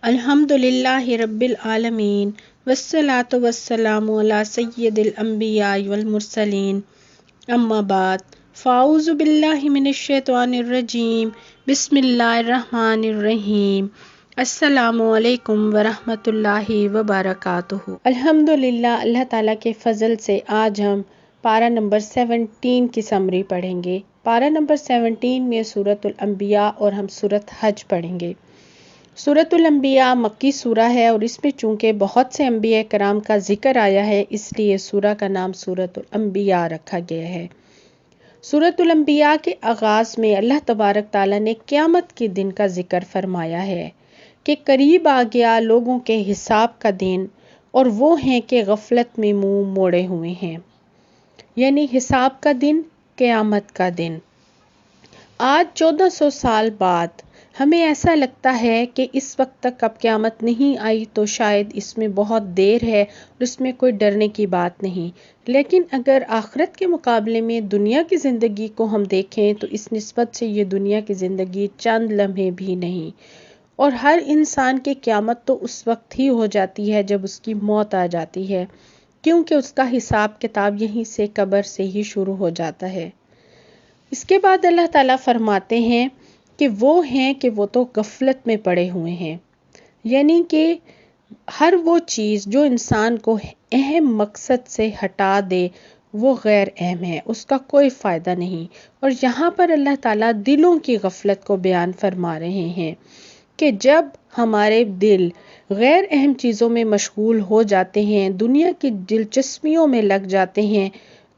الحمدللہ رب العالمین والصلاة والسلام علی سید الانبیاء والمرسلین اما بعد فاعوذ باللہ من الشیطان الرجیم بسم اللہ الرحمن الرحیم السلام علیکم ورحمۃ اللہ وبرکاتہ۔ الحمدللہ اللہ تعالیٰ کے فضل سے آج ہم پارہ نمبر 17 کی سمری پڑھیں گے۔ پارہ نمبر 17 میں سورۃ الانبیاء اور ہم سورۃ حج پڑھیں گے۔ سورۃ الانبیاء مکی سورہ ہے اور اس میں چونکہ بہت سے انبیاء کرام کا ذکر آیا ہے اس لیے سورہ کا نام سورۃ الانبیاء رکھا گیا ہے۔ سورۃ الانبیاء کے آغاز میں اللہ تبارک تعالیٰ نے قیامت کے دن کا ذکر فرمایا ہے کہ قریب آ گیا لوگوں کے حساب کا دن اور وہ ہیں کہ غفلت میں منہ موڑے ہوئے ہیں، یعنی حساب کا دن، قیامت کا دن۔ آج 1400 سال بعد ہمیں ایسا لگتا ہے کہ اس وقت تک اب قیامت نہیں آئی تو شاید اس میں بہت دیر ہے اور اس میں کوئی ڈرنے کی بات نہیں، لیکن اگر آخرت کے مقابلے میں دنیا کی زندگی کو ہم دیکھیں تو اس نسبت سے یہ دنیا کی زندگی چند لمحے بھی نہیں، اور ہر انسان کی قیامت تو اس وقت ہی ہو جاتی ہے جب اس کی موت آ جاتی ہے، کیونکہ اس کا حساب کتاب یہیں سے قبر سے ہی شروع ہو جاتا ہے۔ اس کے بعد اللہ تعالیٰ فرماتے ہیں کہ وہ ہیں کہ وہ تو غفلت میں پڑے ہوئے ہیں، یعنی کہ ہر وہ چیز جو انسان کو اہم مقصد سے ہٹا دے وہ غیر اہم ہے، اس کا کوئی فائدہ نہیں۔ اور یہاں پر اللہ تعالیٰ دلوں کی غفلت کو بیان فرما رہے ہیں کہ جب ہمارے دل غیر اہم چیزوں میں مشغول ہو جاتے ہیں، دنیا کی دلچسپیوں میں لگ جاتے ہیں،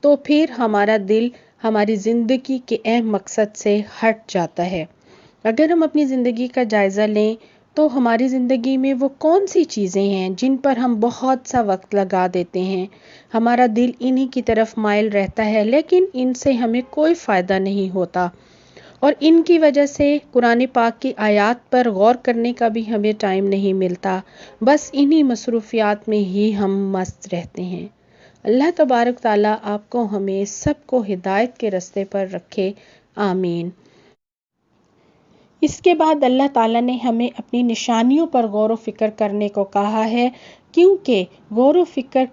تو پھر ہمارا دل ہماری زندگی کے اہم مقصد سے ہٹ جاتا ہے۔ اگر ہم اپنی زندگی کا جائزہ لیں تو ہماری زندگی میں وہ کون سی چیزیں ہیں جن پر ہم بہت سا وقت لگا دیتے ہیں، ہمارا دل انہی کی طرف مائل رہتا ہے، لیکن ان سے ہمیں کوئی فائدہ نہیں ہوتا، اور ان کی وجہ سے قرآن پاک کی آیات پر غور کرنے کا بھی ہمیں ٹائم نہیں ملتا، بس انہی مصروفیات میں ہی ہم مست رہتے ہیں۔ اللہ تبارک تعالیٰ آپ کو ہمیں سب کو ہدایت کے راستے پر رکھے، آمین۔ اس کے بعد اللہ تعالیٰ نے ہمیں اپنی نشانیوں پر غور و فکر کرنے کو کہا ہے، کیونکہ غور و فکر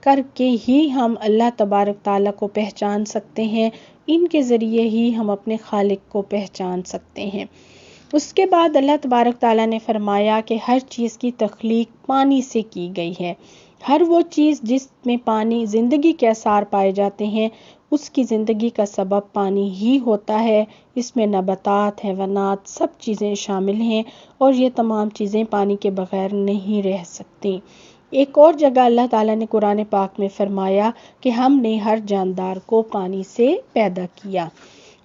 کر کے ہی ہم اللہ تبارک تعالیٰ کو پہچان سکتے ہیں، ان کے ذریعے ہی ہم اپنے خالق کو پہچان سکتے ہیں۔ اس کے بعد اللہ تبارک تعالیٰ نے فرمایا کہ ہر چیز کی تخلیق پانی سے کی گئی ہے۔ ہر وہ چیز جس میں پانی زندگی کے آثار پائے جاتے ہیں اس کی زندگی کا سبب پانی ہی ہوتا ہے۔ اس میں نباتات، حیوانات، سب چیزیں شامل ہیں اور یہ تمام چیزیں پانی کے بغیر نہیں رہ سکتی۔ ایک اور جگہ اللہ تعالیٰ نے قرآن پاک میں فرمایا کہ ہم نے ہر جاندار کو پانی سے پیدا کیا۔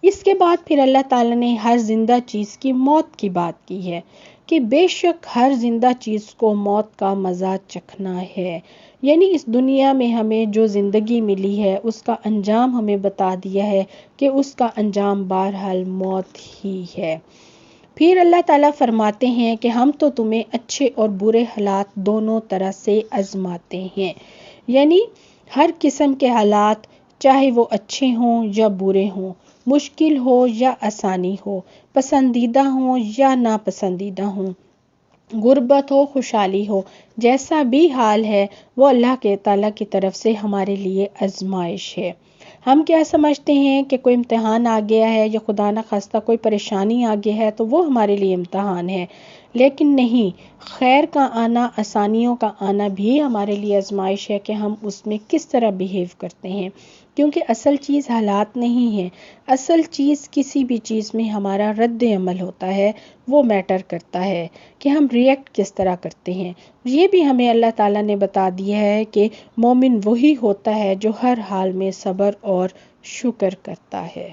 اس کے بعد پھر اللہ تعالیٰ نے ہر زندہ چیز کی موت کی بات کی ہے کہ بے شک ہر زندہ چیز کو موت کا مزہ چکھنا ہے، یعنی اس دنیا میں ہمیں جو زندگی ملی ہے اس کا انجام ہمیں بتا دیا ہے کہ اس کا انجام بہرحال موت ہی ہے۔ پھر اللہ تعالیٰ فرماتے ہیں کہ ہم تو تمہیں اچھے اور برے حالات دونوں طرح سے آزماتے ہیں، یعنی ہر قسم کے حالات چاہے وہ اچھے ہوں یا برے ہوں، مشکل ہو یا آسانی ہو، پسندیدہ ہوں یا ناپسندیدہ ہوں، غربت ہو خوشحالی ہو، جیسا بھی حال ہے وہ اللہ کے تعالیٰ کی طرف سے ہمارے لیے آزمائش ہے۔ ہم کیا سمجھتے ہیں کہ کوئی امتحان آ گیا ہے یا خدا نہ خواستہ کوئی پریشانی آ گئی ہے تو وہ ہمارے لیے امتحان ہے، لیکن نہیں، خیر کا آنا، آسانیوں کا آنا بھی ہمارے لیے آزمائش ہے کہ ہم اس میں کس طرح بیہیو کرتے ہیں، کیونکہ اصل چیز حالات نہیں ہے، اصل چیز کسی بھی چیز میں ہمارا رد عمل ہوتا ہے، وہ میٹر کرتا ہے کہ ہم ریئیکٹ کس طرح کرتے ہیں۔ یہ بھی ہمیں اللہ تعالیٰ نے بتا دیا ہے کہ مومن وہی ہوتا ہے جو ہر حال میں صبر اور شکر کرتا ہے۔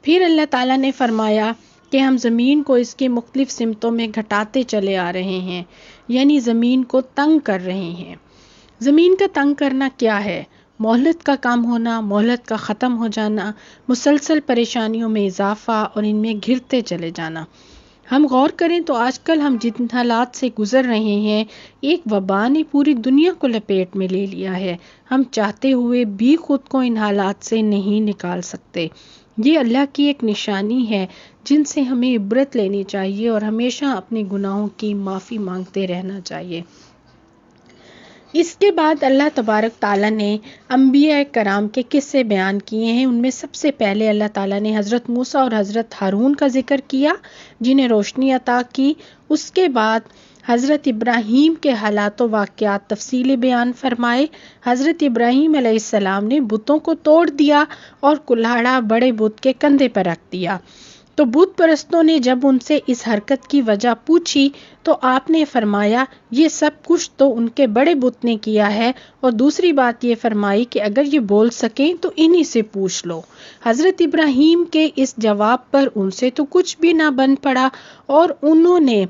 پھر اللہ تعالیٰ نے فرمایا کہ ہم زمین کو اس کے مختلف سمتوں میں گھٹاتے چلے آ رہے ہیں، یعنی زمین کو تنگ کر رہے ہیں۔ زمین کا تنگ کرنا کیا ہے؟ مہلت کا کام ہونا، مہلت کا ختم ہو جانا، مسلسل پریشانیوں میں اضافہ اور ان میں گھرتے چلے جانا۔ ہم غور کریں تو آج کل ہم جن حالات سے گزر رہے ہیں، ایک وبا نے پوری دنیا کو لپیٹ میں لے لیا ہے، ہم چاہتے ہوئے بھی خود کو ان حالات سے نہیں نکال سکتے۔ یہ اللہ کی ایک نشانی ہے جن سے ہمیں عبرت لینی چاہیے اور ہمیشہ اپنے گناہوں کی معافی مانگتے رہنا چاہیے۔ اس کے بعد اللہ تبارک تعالیٰ نے انبیاء کرام کے قصے بیان کیے ہیں۔ ان میں سب سے پہلے اللہ تعالیٰ نے حضرت موسیٰ اور حضرت ہارون کا ذکر کیا جنہیں روشنی عطا کی۔ اس کے بعد حضرت ابراہیم کے حالات و واقعات تفصیلی بیان فرمائے۔ حضرت ابراہیم علیہ السلام نے بتوں کو توڑ دیا اور کلاڑا بڑے بت کے کندھے پر رکھ دیا، تو بت پرستوں نے جب ان سے اس حرکت کی وجہ پوچھی تو آپ نے فرمایا یہ سب کچھ تو ان کے بڑے بت نے کیا ہے، اور دوسری بات یہ فرمائی کہ اگر یہ بول سکیں تو انہی سے پوچھ لو۔ حضرت ابراہیم کے اس جواب پر ان سے تو کچھ بھی نہ بن پڑا اور انہوں نے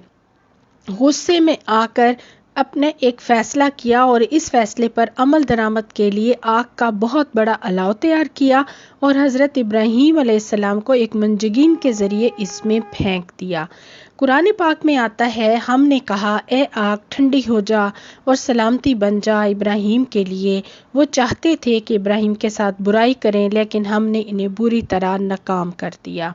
غصے میں آ کر اپنے ایک فیصلہ کیا اور اس فیصلے پر عمل درآمد کے لیے آگ کا بہت بڑا الاؤ تیار کیا اور حضرت ابراہیم علیہ السلام کو ایک منجگین کے ذریعے اس میں پھینک دیا۔ قرآن پاک میں آتا ہے ہم نے کہا اے آگ ٹھنڈی ہو جا اور سلامتی بن جا ابراہیم کے لیے۔ وہ چاہتے تھے کہ ابراہیم کے ساتھ برائی کریں لیکن ہم نے انہیں بری طرح ناکام کر دیا۔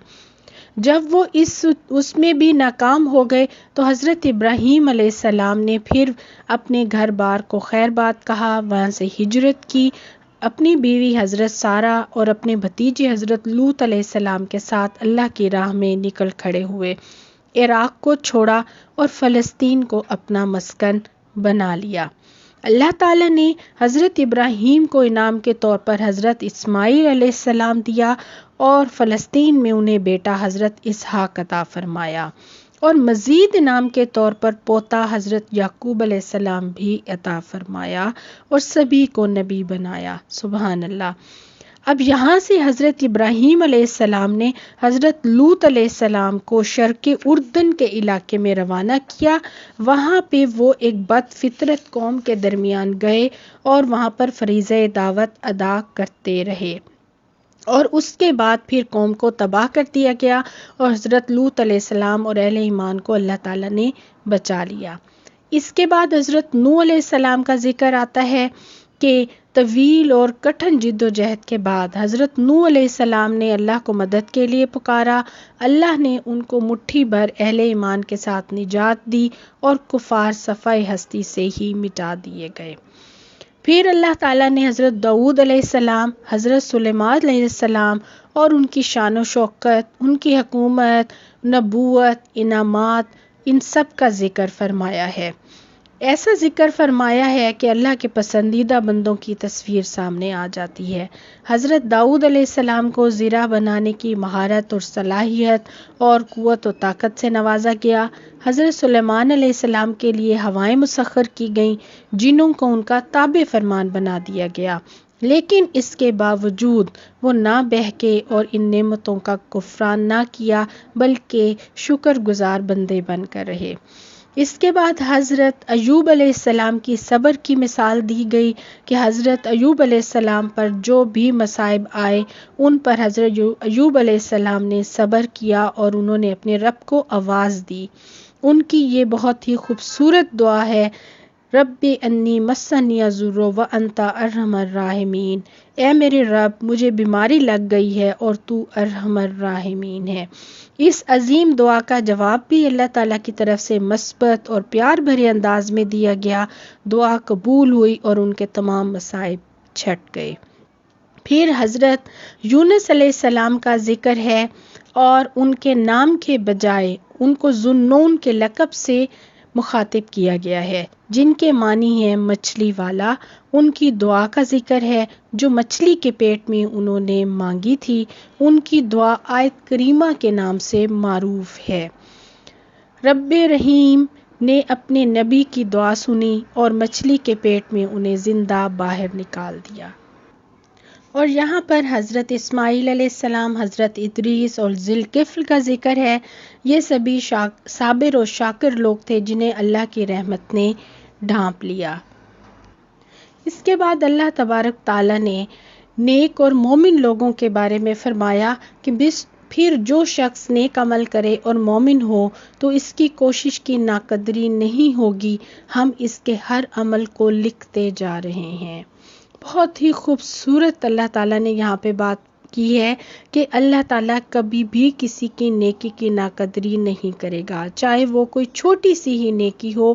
جب وہ اس میں بھی ناکام ہو گئے تو حضرت ابراہیم علیہ السلام نے پھر اپنے گھر بار کو خیر بات کہا، وہاں سے ہجرت کی، اپنی بیوی حضرت سارہ اور اپنے بھتیجے حضرت لوط علیہ السلام کے ساتھ اللہ کی راہ میں نکل کھڑے ہوئے، عراق کو چھوڑا اور فلسطین کو اپنا مسکن بنا لیا۔ اللہ تعالیٰ نے حضرت ابراہیم کو انعام کے طور پر حضرت اسماعیل علیہ السلام دیا اور فلسطین میں انہیں بیٹا حضرت اسحاق عطا فرمایا، اور مزید انعام کے طور پر پوتا حضرت یعقوب علیہ السلام بھی عطا فرمایا اور سبھی کو نبی بنایا۔ سبحان اللہ۔ اب یہاں سے حضرت ابراہیم علیہ السلام نے حضرت لوط علیہ السلام کو شرق اردن کے علاقے میں روانہ کیا۔ وہاں پہ وہ ایک بد فطرت قوم کے درمیان گئے اور وہاں پر فریضہ دعوت ادا کرتے رہے، اور اس کے بعد پھر قوم کو تباہ کر دیا گیا اور حضرت لوط علیہ السلام اور اہل ایمان کو اللہ تعالیٰ نے بچا لیا۔ اس کے بعد حضرت نوح علیہ السلام کا ذکر آتا ہے کہ طویل اور کٹھن جد و جہد کے بعد حضرت نوح علیہ السلام نے اللہ کو مدد کے لیے پکارا، اللہ نے ان کو مٹھی بھر اہل ایمان کے ساتھ نجات دی اور کفار صفحہ ہستی سے ہی مٹا دیے گئے۔ پھر اللہ تعالیٰ نے حضرت داؤد علیہ السلام، حضرت سلیمان علیہ السلام اور ان کی شان و شوکت، ان کی حکومت، نبوت، انعامات، ان سب کا ذکر فرمایا ہے۔ ایسا ذکر فرمایا ہے کہ اللہ کے پسندیدہ بندوں کی تصویر سامنے آ جاتی ہے۔ حضرت داؤد علیہ السلام کو زرع بنانے کی مہارت اور صلاحیت اور قوت و طاقت سے نوازا گیا۔ حضرت سلیمان علیہ السلام کے لیے ہوائیں مسخر کی گئیں، جنوں کو ان کا تابع فرمان بنا دیا گیا، لیکن اس کے باوجود وہ نہ بہکے اور ان نعمتوں کا کفران نہ کیا بلکہ شکر گزار بندے بن کر رہے۔ اس کے بعد حضرت ایوب علیہ السلام کی صبر کی مثال دی گئی کہ حضرت ایوب علیہ السلام پر جو بھی مصائب آئے ان پر حضرت ایوب علیہ السلام نے صبر کیا اور انہوں نے اپنے رب کو آواز دی۔ ان کی یہ بہت ہی خوبصورت دعا ہے، رب انی مسنی الضر وانت ارحم الراحمین، اے میرے رب مجھے بیماری لگ گئی ہے اور تو ارحم الراحمین ہے۔ اس عظیم دعا کا جواب بھی اللہ تعالیٰ کی طرف سے مثبت اور پیار بھرے انداز میں دیا گیا، دعا قبول ہوئی اور ان کے تمام مصائب چھٹ گئے۔ پھر حضرت یونس علیہ السلام کا ذکر ہے اور ان کے نام کے بجائے ان کو ذو-النون کے لقب سے مخاطب کیا گیا ہے، جن کے معنی ہیں مچھلی والا۔ ان کی دعا کا ذکر ہے جو مچھلی کے پیٹ میں انہوں نے مانگی تھی۔ ان کی دعا آیت کریمہ کے نام سے معروف ہے۔ رب رحیم نے اپنے نبی کی دعا سنی اور مچھلی کے پیٹ میں انہیں زندہ باہر نکال دیا۔ اور یہاں پر حضرت اسماعیل علیہ السلام، حضرت ادریس اور ذوالکفل کا ذکر ہے۔ یہ سبھی صابر و شاکر لوگ تھے جنہیں اللہ کی رحمت نے ڈھانپ لیا۔ اس کے بعد اللہ تبارک تعالیٰ نے نیک اور مومن لوگوں کے بارے میں فرمایا کہ پھر جو شخص نیک عمل کرے اور مومن ہو تو اس کی کوشش کی ناقدری نہیں ہوگی، ہم اس کے ہر عمل کو لکھتے جا رہے ہیں۔ بہت ہی خوبصورت اللہ تعالیٰ نے یہاں پہ بات کی ہے کہ اللہ تعالیٰ کبھی بھی کسی کی نیکی کی ناقدری نہیں کرے گا، چاہے وہ کوئی چھوٹی سی ہی نیکی ہو،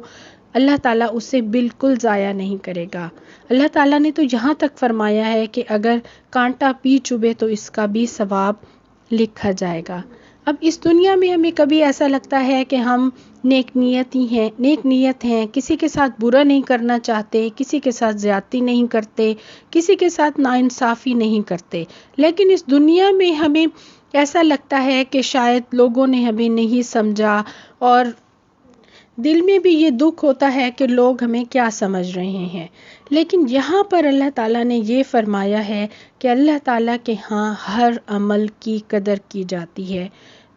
اللہ تعالیٰ اسے بالکل ضائع نہیں کرے گا۔ اللہ تعالیٰ نے تو یہاں تک فرمایا ہے کہ اگر کانٹا بھی چبھے تو اس کا بھی ثواب لکھا جائے گا۔ اب اس دنیا میں ہمیں کبھی ایسا لگتا ہے کہ ہم نیک نیت ہیں، کسی کے ساتھ برا نہیں کرنا چاہتے، کسی کے ساتھ زیادتی نہیں کرتے، کسی کے ساتھ ناانصافی نہیں کرتے، لیکن اس دنیا میں ہمیں ایسا لگتا ہے کہ شاید لوگوں نے ہمیں نہیں سمجھا، اور دل میں بھی یہ دکھ ہوتا ہے کہ لوگ ہمیں کیا سمجھ رہے ہیں۔ لیکن یہاں پر اللہ تعالیٰ نے یہ فرمایا ہے کہ اللہ تعالیٰ کے ہاں ہر عمل کی قدر کی جاتی ہے،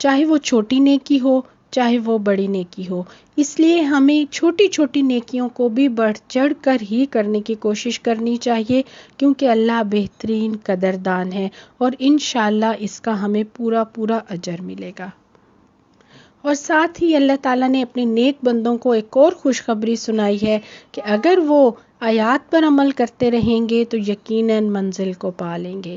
چاہے وہ چھوٹی نیکی ہو چاہے وہ بڑی نیکی ہو۔ اس لیے ہمیں چھوٹی چھوٹی نیکیوں کو بھی بڑھ چڑھ کر ہی کرنے کی کوشش کرنی چاہیے، کیونکہ اللہ بہترین قدردان ہے اور انشاءاللہ اس کا ہمیں پورا اجر ملے گا۔ اور ساتھ ہی اللہ تعالیٰ نے اپنے نیک بندوں کو ایک اور خوشخبری سنائی ہے کہ اگر وہ آیات پر عمل کرتے رہیں گے تو یقیناً منزل کو پا لیں گے۔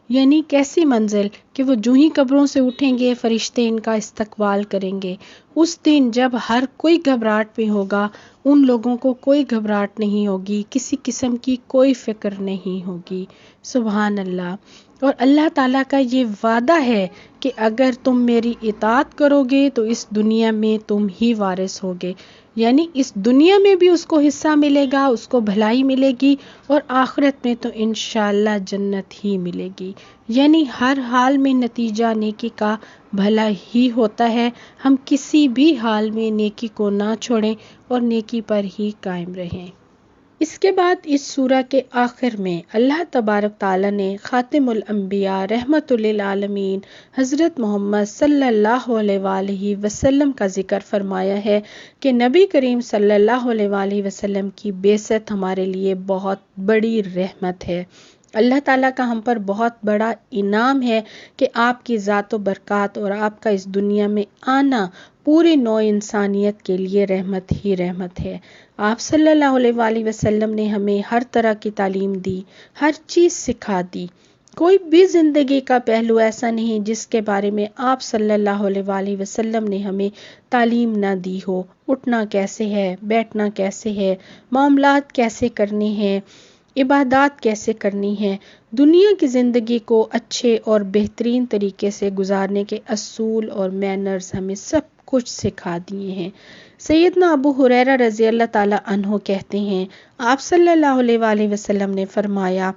یعنی کیسی منزل کہ وہ جو ہی قبروں سے اٹھیں گے فرشتے ان کا استقبال کریں گے۔ اس دن جب ہر کوئی گھبراہٹ میں ہوگا، ان لوگوں کو کوئی گھبراہٹ نہیں ہوگی، کسی قسم کی کوئی فکر نہیں ہوگی۔ سبحان اللہ۔ اور اللہ تعالیٰ کا یہ وعدہ ہے کہ اگر تم میری اطاعت کرو گے تو اس دنیا میں تم ہی وارث ہوگے، یعنی اس دنیا میں بھی اس کو حصہ ملے گا، اس کو بھلائی ملے گی، اور آخرت میں تو انشاءاللہ جنت ہی ملے گی۔ یعنی ہر حال میں نتیجہ نیکی کا بھلا ہی ہوتا ہے۔ ہم کسی بھی حال میں نیکی کو نہ چھوڑیں اور نیکی پر ہی قائم رہیں۔ اس کے بعد اس سورہ کے آخر میں اللہ تبارک تعالیٰ نے خاتم الانبیاء رحمت للعالمین حضرت محمد صلی اللہ علیہ وآلہ وسلم کا ذکر فرمایا ہے کہ نبی کریم صلی اللہ علیہ وآلہ وسلم کی بعثت ہمارے لیے بہت بڑی رحمت ہے۔ اللہ تعالیٰ کا ہم پر بہت بڑا انعام ہے کہ آپ کی ذات و برکات اور آپ کا اس دنیا میں آنا پورے نوع انسانیت کے لیے رحمت ہی رحمت ہے۔ آپ صلی اللہ علیہ وآلہ وسلم نے ہمیں ہر طرح کی تعلیم دی، ہر چیز سکھا دی۔ کوئی بھی زندگی کا پہلو ایسا نہیں جس کے بارے میں آپ صلی اللہ علیہ وآلہ وسلم نے ہمیں تعلیم نہ دی ہو۔ اٹھنا کیسے ہے، بیٹھنا کیسے ہے، معاملات کیسے کرنے ہیں، عبادات کیسے کرنی ہے، دنیا کی زندگی کو اچھے اور بہترین طریقے سے گزارنے کے اصول اور مینرز ہمیں سب کچھ سکھا دیے ہیں۔ سیدنا ابو ہریرہ رضی اللہ تعالیٰ عنہ کہتے ہیں، آپ صلی اللہ علیہ وآلہ وسلم نے فرمایا،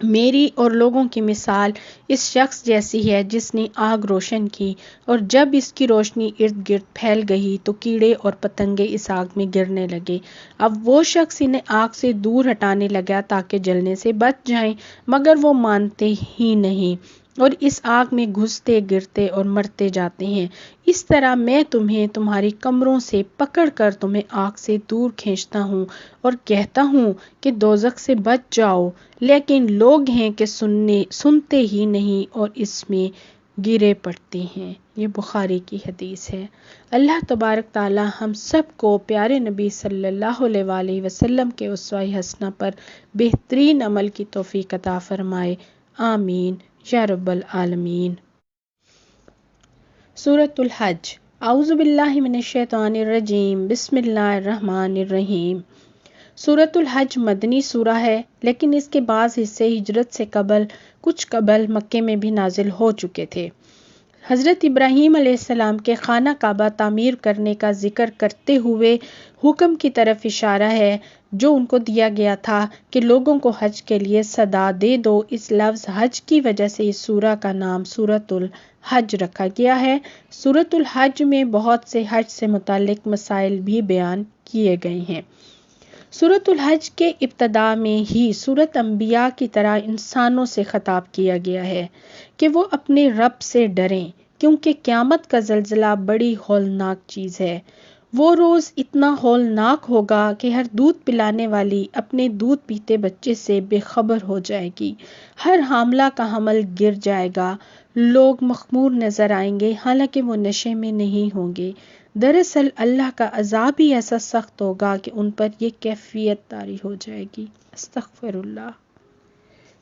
میری اور لوگوں کی مثال اس شخص جیسی ہے جس نے آگ روشن کی، اور جب اس کی روشنی ارد گرد پھیل گئی تو کیڑے اور پتنگے اس آگ میں گرنے لگے۔ اب وہ شخص انہیں آگ سے دور ہٹانے لگا تاکہ جلنے سے بچ جائیں، مگر وہ مانتے ہی نہیں اور اس آگ میں گھستے گرتے اور مرتے جاتے ہیں۔ اس طرح میں تمہیں تمہاری کمروں سے پکڑ کر تمہیں آگ سے دور کھینچتا ہوں اور کہتا ہوں کہ دوزخ سے بچ جاؤ، لیکن لوگ ہیں کہ سنتے ہی نہیں اور اس میں گرے پڑتے ہیں۔ یہ بخاری کی حدیث ہے۔ اللہ تبارک تعالی ہم سب کو پیارے نبی صلی اللہ علیہ وآلہ وسلم کے اسوہ حسنہ پر بہترین عمل کی توفیق عطا فرمائے، آمین یا رب العالمین۔ سورۃ الحج۔ اعوذ باللہ من الشیطان الرجیم، بسم اللہ الرحمن الرحیم۔ سورۃ الحج مدنی سورہ ہے، لیکن اس کے بعض حصے ہجرت سے کچھ قبل مکے میں بھی نازل ہو چکے تھے۔ حضرت ابراہیم علیہ السلام کے خانہ کعبہ تعمیر کرنے کا ذکر کرتے ہوئے حکم کی طرف اشارہ ہے جو ان کو دیا گیا تھا کہ لوگوں کو حج کے لیے صدا دے دو۔ اس لفظ حج کی وجہ سے اس سورہ کا نام سورۃ الحج رکھا گیا ہے۔ سورۃ الحج میں بہت سے حج سے متعلق مسائل بھی بیان کیے گئے ہیں۔ سورۃ الحج کے ابتدا میں ہی سورۃ انبیاء کی طرح انسانوں سے خطاب کیا گیا ہے کہ وہ اپنے رب سے ڈریں، کیونکہ قیامت کا زلزلہ بڑی ہولناک چیز ہے۔ وہ روز اتنا ہولناک ہوگا کہ ہر دودھ پلانے والی اپنے دودھ پیتے بچے سے بے خبر ہو جائے گی، ہر حاملہ کا حمل گر جائے گا، لوگ مخمور نظر آئیں گے حالانکہ وہ نشے میں نہیں ہوں گے۔ دراصل اللہ کا عذاب ہی ایسا سخت ہوگا کہ ان پر یہ کیفیت طاری ہو جائے گی۔ استغفر اللہ۔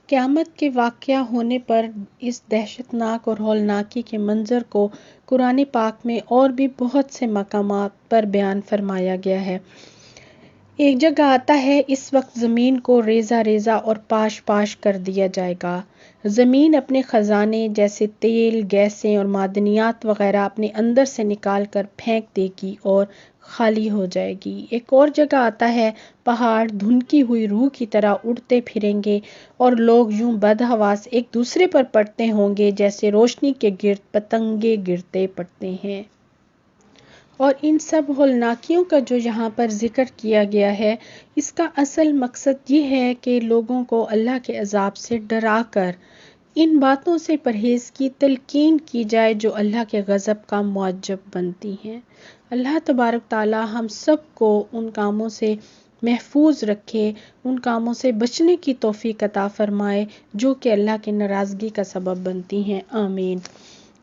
قیامت کے واقعہ ہونے پر اس دہشت ناک اور ہولناکی کے منظر کو قرآن پاک میں اور بھی بہت سے مقامات پر بیان فرمایا گیا ہے۔ ایک جگہ آتا ہے، اس وقت زمین کو ریزہ ریزہ اور پاش پاش کر دیا جائے گا۔ زمین اپنے خزانے جیسے تیل، گیسیں اور معدنیات وغیرہ اپنے اندر سے نکال کر پھینک دے گی اور خالی ہو جائے گی۔ ایک اور جگہ آتا ہے، پہاڑ دھنکی ہوئی روح کی طرح اڑتے پھریں گے اور لوگ یوں بدحواس ایک دوسرے پر پڑتے ہوں گے جیسے روشنی کے گرد پتنگے گرتے پڑتے ہیں۔ اور ان سب ہولناکیوں کا جو یہاں پر ذکر کیا گیا ہے، اس کا اصل مقصد یہ ہے کہ لوگوں کو اللہ کے عذاب سے ڈرا کر ان باتوں سے پرہیز کی تلقین کی جائے جو اللہ کے غضب کا موجب بنتی ہیں۔ اللہ تبارک تعالی ہم سب کو ان کاموں سے محفوظ رکھے، ان کاموں سے بچنے کی توفیق عطا فرمائے جو کہ اللہ کی ناراضگی کا سبب بنتی ہیں، آمین۔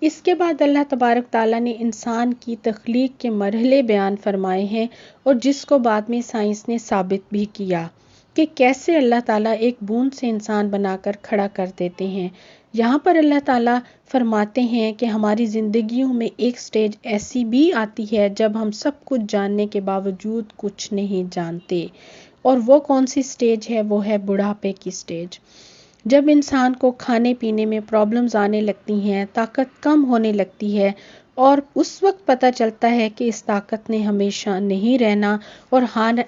اس کے بعد اللہ تبارک تعالیٰ نے انسان کی تخلیق کے مرحلے بیان فرمائے ہیں، اور جس کو بعد میں سائنس نے ثابت بھی کیا کہ کیسے اللہ تعالیٰ ایک بوند سے انسان بنا کر کھڑا کر دیتے ہیں۔ یہاں پر اللہ تعالیٰ فرماتے ہیں کہ ہماری زندگیوں میں ایک سٹیج ایسی بھی آتی ہے جب ہم سب کچھ جاننے کے باوجود کچھ نہیں جانتے، اور وہ کون سی سٹیج ہے؟ وہ ہے بڑھاپے کی سٹیج، جب انسان کو کھانے پینے میں پرابلمز آنے لگتی ہیں، طاقت کم ہونے لگتی ہے، اور اس وقت پتہ چلتا ہے کہ اس طاقت نے ہمیشہ نہیں رہنا اور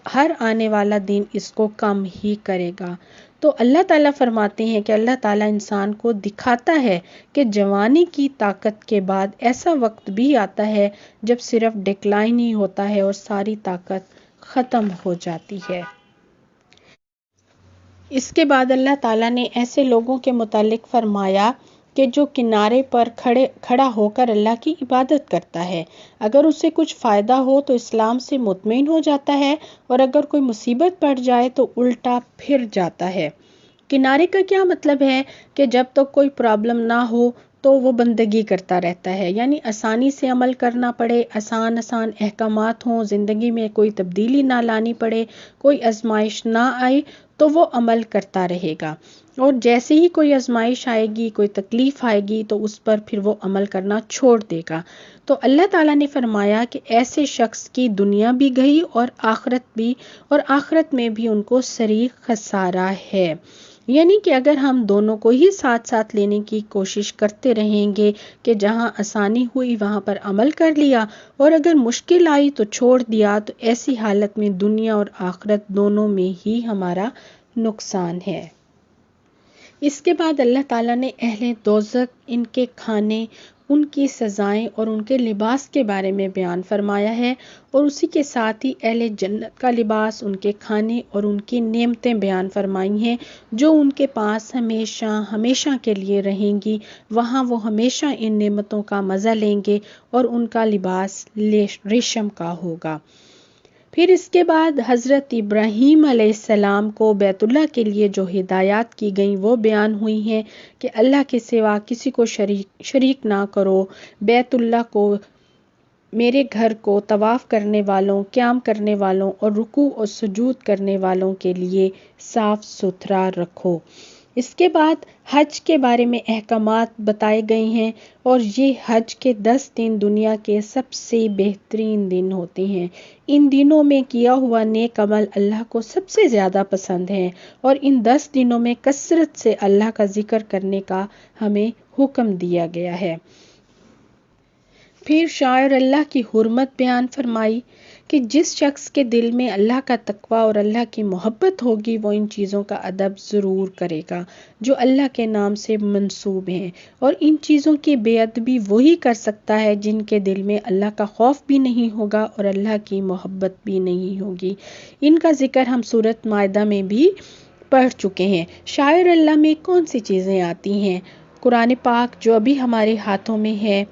ہر آنے والا دن اس کو کم ہی کرے گا۔ تو اللہ تعالیٰ فرماتے ہیں کہ اللہ تعالیٰ انسان کو دکھاتا ہے کہ جوانی کی طاقت کے بعد ایسا وقت بھی آتا ہے جب صرف ڈکلائن ہی ہوتا ہے اور ساری طاقت ختم ہو جاتی ہے۔ اس کے بعد اللہ تعالیٰ نے ایسے لوگوں کے متعلق فرمایا کہ جو کنارے پر کھڑا ہو کر اللہ کی عبادت کرتا ہے، اگر اسے کچھ فائدہ ہو تو اسلام سے مطمئن ہو جاتا ہے، اور اگر کوئی مصیبت پڑ جائے تو الٹا پھر جاتا ہے۔ کنارے کا کیا مطلب ہے؟ کہ جب تک کوئی پرابلم نہ ہو تو وہ بندگی کرتا رہتا ہے، یعنی آسانی سے عمل کرنا پڑے، آسان احکامات ہوں، زندگی میں کوئی تبدیلی نہ لانی پڑے، کوئی آزمائش نہ آئے تو وہ عمل کرتا رہے گا، اور جیسے ہی کوئی آزمائش آئے گی، کوئی تکلیف آئے گی تو اس پر پھر وہ عمل کرنا چھوڑ دے گا۔ تو اللہ تعالیٰ نے فرمایا کہ ایسے شخص کی دنیا بھی گئی اور آخرت بھی، اور آخرت میں بھی ان کو صریح خسارہ ہے۔ یعنی کہ اگر ہم دونوں کو ہی ساتھ ساتھ لینے کی کوشش کرتے رہیں گے کہ جہاں آسانی ہوئی وہاں پر عمل کر لیا، اور اگر مشکل آئی تو چھوڑ دیا، تو ایسی حالت میں دنیا اور آخرت دونوں میں ہی ہمارا نقصان ہے۔ اس کے بعد اللہ تعالیٰ نے اہل دوزخ، ان کے کھانے، ان کی سزائیں اور ان کے لباس کے بارے میں بیان فرمایا ہے، اور اسی کے ساتھ ہی اہل جنت کا لباس، ان کے کھانے اور ان کی نعمتیں بیان فرمائی ہیں جو ان کے پاس ہمیشہ ہمیشہ کے لیے رہیں گی، وہاں وہ ہمیشہ ان نعمتوں کا مزہ لیں گے، اور ان کا لباس ریشم کا ہوگا۔ پھر اس کے بعد حضرت ابراہیم علیہ السلام کو بیت اللہ کے لیے جو ہدایات کی گئیں وہ بیان ہوئی ہیں کہ اللہ کے سوا کسی کو شریک نہ کرو، بیت اللہ کو، میرے گھر کو طواف کرنے والوں، قیام کرنے والوں اور رکوع اور سجود کرنے والوں کے لیے صاف ستھرا رکھو۔ اس کے بعد حج کے بارے میں احکامات بتائے گئے ہیں، اور یہ حج کے 10 دن دنیا کے سب سے بہترین دن ہوتے ہیں۔ ان دنوں میں کیا ہوا نیک عمل اللہ کو سب سے زیادہ پسند ہے، اور ان 10 دنوں میں کثرت سے اللہ کا ذکر کرنے کا ہمیں حکم دیا گیا ہے۔ پھر شاعر اللہ کی حرمت بیان فرمائی کہ جس شخص کے دل میں اللہ کا تقویٰ اور اللہ کی محبت ہوگی وہ ان چیزوں کا ادب ضرور کرے گا جو اللہ کے نام سے منسوب ہیں، اور ان چیزوں کی بے ادبی وہی کر سکتا ہے جن کے دل میں اللہ کا خوف بھی نہیں ہوگا اور اللہ کی محبت بھی نہیں ہوگی۔ ان کا ذکر ہم سورۃ مائدہ میں بھی پڑھ چکے ہیں۔ شاعر اللہ میں کون سی چیزیں آتی ہیں؟ قرآن پاک جو ابھی ہمارے ہاتھوں میں ہے،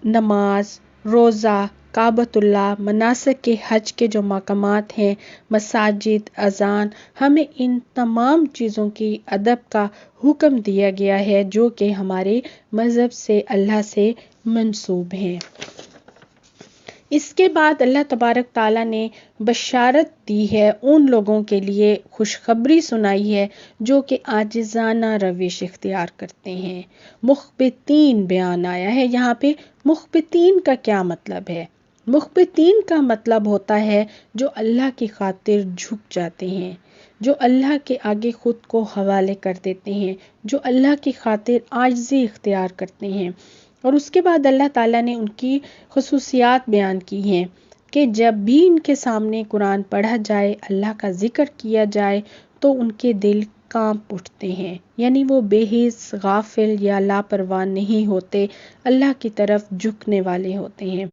نماز، روزہ، کعبۃ اللہ، مناسک کے حج کے جو مقامات ہیں، مساجد، اذان، ہمیں ان تمام چیزوں کی ادب کا حکم دیا گیا ہے جو کہ ہمارے مذہب سے اللہ سے منسوب ہیں۔ اس کے بعد اللہ تبارک تعالیٰ نے بشارت دی ہے، ان لوگوں کے لیے خوشخبری سنائی ہے جو کہ عاجزانہ روش اختیار کرتے ہیں۔ مخبتین بیان آیا ہے یہاں پہ۔ مخبتین کا کیا مطلب ہے؟ مخبتین کا مطلب ہوتا ہے جو اللہ کی خاطر جھک جاتے ہیں، جو اللہ کے آگے خود کو حوالے کر دیتے ہیں، جو اللہ کی خاطر عاجزی اختیار کرتے ہیں۔ اور اس کے بعد اللہ تعالیٰ نے ان کی خصوصیات بیان کی ہیں کہ جب بھی ان کے سامنے قرآن پڑھا جائے، اللہ کا ذکر کیا جائے تو ان کے دل کانپ اٹھتے ہیں، یعنی وہ بے حس، غافل یا لاپرواہ نہیں ہوتے، اللہ کی طرف جھکنے والے ہوتے ہیں۔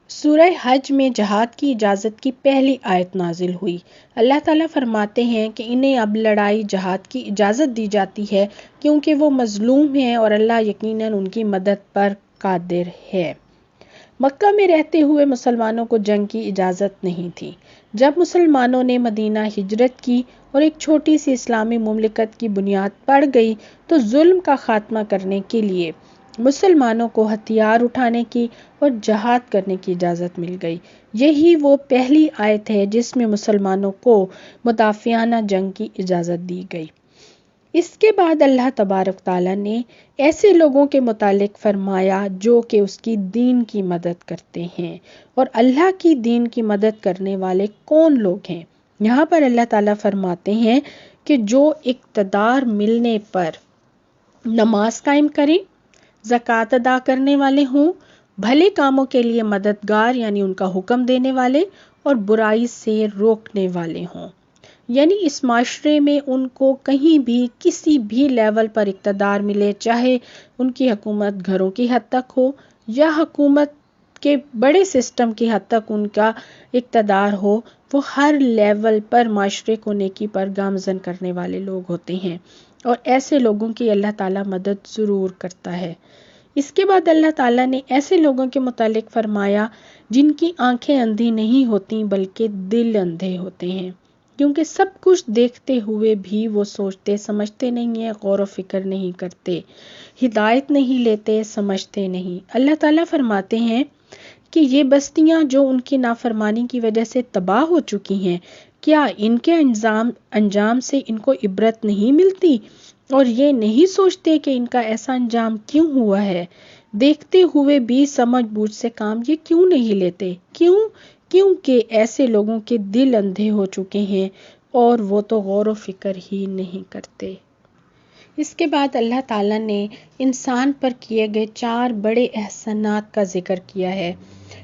سورہ حج میں جہاد کی اجازت کی پہلی آیت نازل ہوئی۔ اللہ تعالیٰ فرماتے ہیں کہ انہیں اب لڑائی جہاد کی اجازت دی جاتی ہے کیونکہ وہ مظلوم ہیں اور اللہ یقیناً ان کی مدد پر قادر ہے۔ مکہ میں رہتے ہوئے مسلمانوں کو جنگ کی اجازت نہیں تھی۔ جب مسلمانوں نے مدینہ ہجرت کی اور ایک چھوٹی سی اسلامی مملکت کی بنیاد پڑ گئی تو ظلم کا خاتمہ کرنے کے لیے مسلمانوں کو ہتھیار اٹھانے کی اور جہاد کرنے کی اجازت مل گئی۔ یہی وہ پہلی آیت ہے جس میں مسلمانوں کو مدافعانہ جنگ کی اجازت دی گئی۔ اس کے بعد اللہ تبارک تعالیٰ نے ایسے لوگوں کے متعلق فرمایا جو کہ اس کی دین کی مدد کرتے ہیں۔ اور اللہ کی دین کی مدد کرنے والے کون لوگ ہیں؟ یہاں پر اللہ تعالیٰ فرماتے ہیں کہ جو اقتدار ملنے پر نماز قائم کریں، زکوٰۃ ادا کرنے والے ہوں، بھلے کاموں کے لیے مددگار یعنی ان کا حکم دینے والے اور برائی سے روکنے والے ہوں۔ یعنی اس معاشرے میں ان کو کہیں بھی کسی بھی لیول پر اقتدار ملے، چاہے ان کی حکومت گھروں کی حد تک ہو یا حکومت کے بڑے سسٹم کی حد تک ان کا اقتدار ہو، وہ ہر لیول پر معاشرے کو نیکی پر گامزن کرنے والے لوگ ہوتے ہیں اور ایسے لوگوں کی اللہ تعالیٰ مدد ضرور کرتا ہے۔ اس کے بعد اللہ تعالیٰ نے ایسے لوگوں کے متعلق فرمایا جن کی آنکھیں اندھی نہیں ہوتی بلکہ دل اندھے ہوتے ہیں، کیونکہ سب کچھ دیکھتے ہوئے بھی وہ سوچتے سمجھتے نہیں ہیں، غور و فکر نہیں کرتے، ہدایت نہیں لیتے، سمجھتے نہیں۔ اللہ تعالیٰ فرماتے ہیں کہ یہ بستیاں جو ان کی نافرمانی کی وجہ سے تباہ ہو چکی ہیں، کیا ان کے انجام سے ان کو عبرت نہیں ملتی اور یہ نہیں سوچتے کہ ان کا ایسا انجام کیوں ہوا ہے؟ دیکھتے ہوئے بھی سمجھ بوجھ سے کام یہ کیوں نہیں لیتے؟ کیونکہ ایسے لوگوں کے دل اندھے ہو چکے ہیں اور وہ تو غور و فکر ہی نہیں کرتے۔ اس کے بعد اللہ تعالیٰ نے انسان پر کیے گئے 4 بڑے احسانات کا ذکر کیا ہے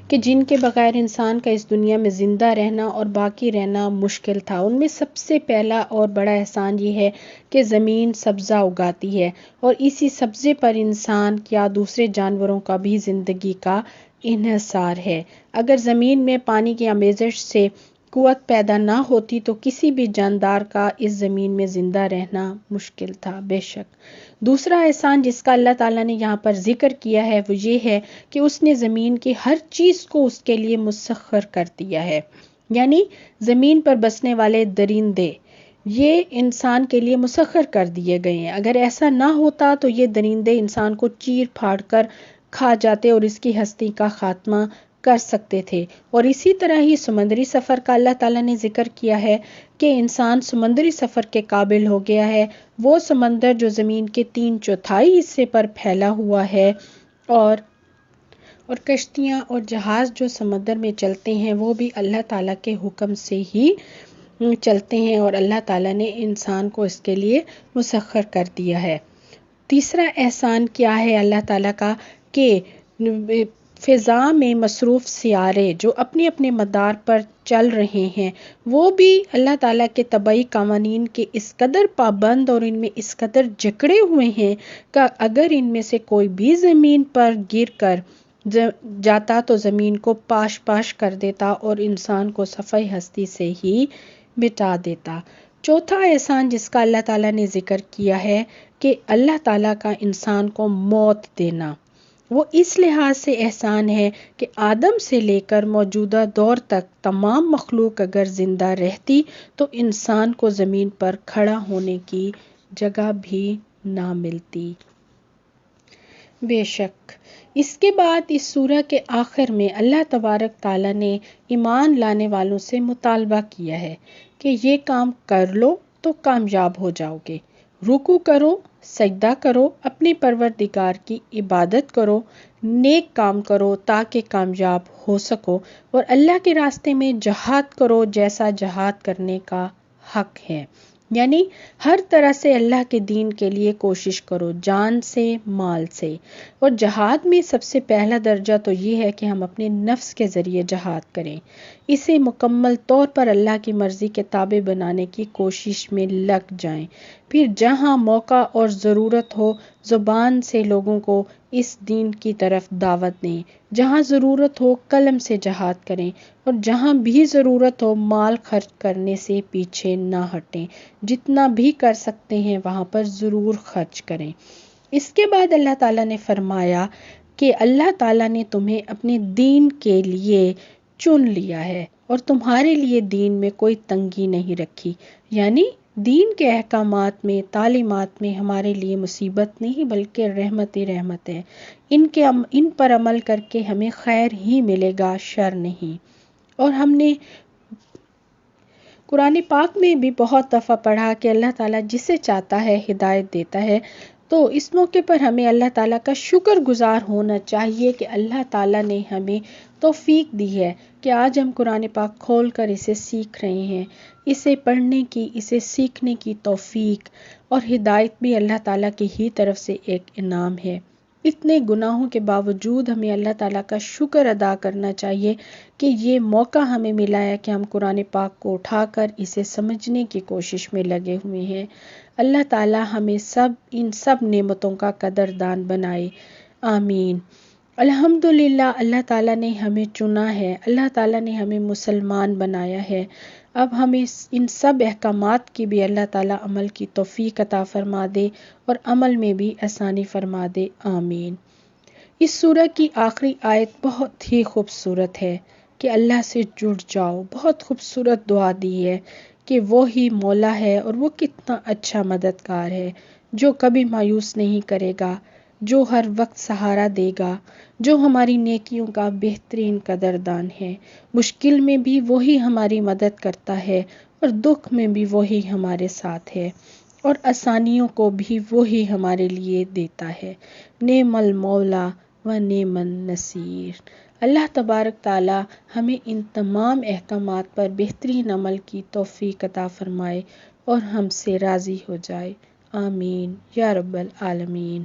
کہ جن کے بغیر انسان کا اس دنیا میں زندہ رہنا اور باقی رہنا مشکل تھا۔ ان میں سب سے پہلا اور بڑا احسان یہ ہے کہ زمین سبزہ اگاتی ہے اور اسی سبزے پر انسان یا دوسرے جانوروں کا بھی زندگی کا انحصار ہے۔ اگر زمین میں پانی کی آمیزش سے قوت پیدا نہ ہوتی تو کسی بھی جاندار کا اس زمین میں زندہ رہنا مشکل تھا۔ بے شک دوسرا احسان جس کا اللہ تعالیٰ نے یہاں پر ذکر کیا ہے وہ یہ ہے کہ اس نے زمین کی ہر چیز کو اس کے لیے مسخر کر دیا ہے، یعنی زمین پر بسنے والے درندے یہ انسان کے لیے مسخر کر دیے گئے ہیں۔ اگر ایسا نہ ہوتا تو یہ درندے انسان کو چیر پھاڑ کر کھا جاتے اور اس کی ہستی کا خاتمہ کر سکتے تھے۔ اور اسی طرح ہی سمندری سفر کا اللہ تعالیٰ نے ذکر کیا ہے کہ انسان سمندری سفر کے قابل ہو گیا ہے، وہ سمندر جو زمین کے 3/4 حصے پر پھیلا ہوا ہے، اور کشتیاں اور جہاز جو سمندر میں چلتے ہیں وہ بھی اللہ تعالیٰ کے حکم سے ہی چلتے ہیں اور اللہ تعالیٰ نے انسان کو اس کے لیے مسخر کر دیا ہے۔ تیسرا احسان کیا ہے اللہ تعالیٰ کا کہ فضا میں مصروف سیارے جو اپنے اپنے مدار پر چل رہے ہیں وہ بھی اللہ تعالیٰ کے طبعی قوانین کے اس قدر پابند اور ان میں اس قدر جکڑے ہوئے ہیں کہ اگر ان میں سے کوئی بھی زمین پر گر کر جاتا تو زمین کو پاش پاش کر دیتا اور انسان کو صفحہ ہستی سے ہی مٹا دیتا۔ چوتھا احسان جس کا اللہ تعالیٰ نے ذکر کیا ہے کہ اللہ تعالیٰ کا انسان کو موت دینا، وہ اس لحاظ سے احسان ہے کہ آدم سے لے کر موجودہ دور تک تمام مخلوق اگر زندہ رہتی تو انسان کو زمین پر کھڑا ہونے کی جگہ بھی نہ ملتی۔ بے شک اس کے بعد اس سورہ کے آخر میں اللہ تبارک تعالیٰ نے ایمان لانے والوں سے مطالبہ کیا ہے کہ یہ کام کر لو تو کامیاب ہو جاؤ گے، رکوع کرو، سجدہ کرو، اپنے پروردگار کی عبادت کرو، نیک کام کرو تاکہ کامیاب ہو سکو، اور اللہ کے راستے میں جہاد کرو جیسا جہاد کرنے کا حق ہے، یعنی ہر طرح سے اللہ کے دین کے لیے کوشش کرو، جان سے، مال سے۔ اور جہاد میں سب سے پہلا درجہ تو یہ ہے کہ ہم اپنے نفس کے ذریعے جہاد کریں، اسے مکمل طور پر اللہ کی مرضی کے تابع بنانے کی کوشش میں لگ جائیں، پھر جہاں موقع اور ضرورت ہو زبان سے لوگوں کو اس دین کی طرف دعوت دیں، جہاں ضرورت ہو قلم سے جہاد کریں، اور جہاں بھی ضرورت ہو مال خرچ کرنے سے پیچھے نہ ہٹیں، جتنا بھی کر سکتے ہیں وہاں پر ضرور خرچ کریں۔ اس کے بعد اللہ تعالیٰ نے فرمایا کہ اللہ تعالیٰ نے تمہیں اپنے دین کے لیے چن لیا ہے اور تمہارے لیے دین میں کوئی تنگی نہیں رکھی، یعنی دین کے احکامات میں، تعلیمات میں ہمارے لیے مصیبت نہیں بلکہ رحمت ہی رحمت ہے، ان پر عمل کر کے ہمیں خیر ہی ملے گا، شر نہیں۔ اور ہم نے قرآن پاک میں بھی بہت دفعہ پڑھا کہ اللہ تعالیٰ جسے چاہتا ہے ہدایت دیتا ہے، تو اس موقع پر ہمیں اللہ تعالیٰ کا شکر گزار ہونا چاہیے کہ اللہ تعالیٰ نے ہمیں توفیق دی ہے کہ آج ہم قرآن پاک کھول کر اسے سیکھ رہے ہیں، اسے پڑھنے کی، اسے سیکھنے کی توفیق اور ہدایت بھی اللہ تعالیٰ کی ہی طرف سے ایک انعام ہے۔ اتنے گناہوں کے باوجود ہمیں اللہ تعالیٰ کا شکر ادا کرنا چاہیے کہ یہ موقع ہمیں ملا ہے کہ ہم قرآن پاک کو اٹھا کر اسے سمجھنے کی کوشش میں لگے ہوئے ہیں۔ اللہ تعالیٰ ہمیں ان سب نعمتوں کا قدردان بنائے، آمین۔ الحمدللہ اللہ تعالیٰ نے ہمیں چنا ہے، اللہ تعالیٰ نے ہمیں مسلمان بنایا ہے، اب ہمیں ان سب احکامات کی بھی اللہ تعالیٰ عمل کی توفیق عطا فرما دے اور عمل میں بھی آسانی فرما دے، آمین۔ اس سورہ کی آخری آیت بہت ہی خوبصورت ہے کہ اللہ سے جڑ جاؤ، بہت خوبصورت دعا دی ہے کہ وہی مولا ہے اور وہ کتنا اچھا مددگار ہے، جو کبھی مایوس نہیں کرے گا، جو ہر وقت سہارا دے گا، جو ہماری نیکیوں کا بہترین قدردان ہے، مشکل میں بھی وہی ہماری مدد کرتا ہے اور دکھ میں بھی وہی ہمارے ساتھ ہے، اور آسانیوں کو بھی وہی ہمارے لیے دیتا ہے، نعم المولا و نعم النصیر۔ اللہ تبارک تعالیٰ ہمیں ان تمام احکامات پر بہترین عمل کی توفیق عطا فرمائے اور ہم سے راضی ہو جائے، آمین یا رب العالمین۔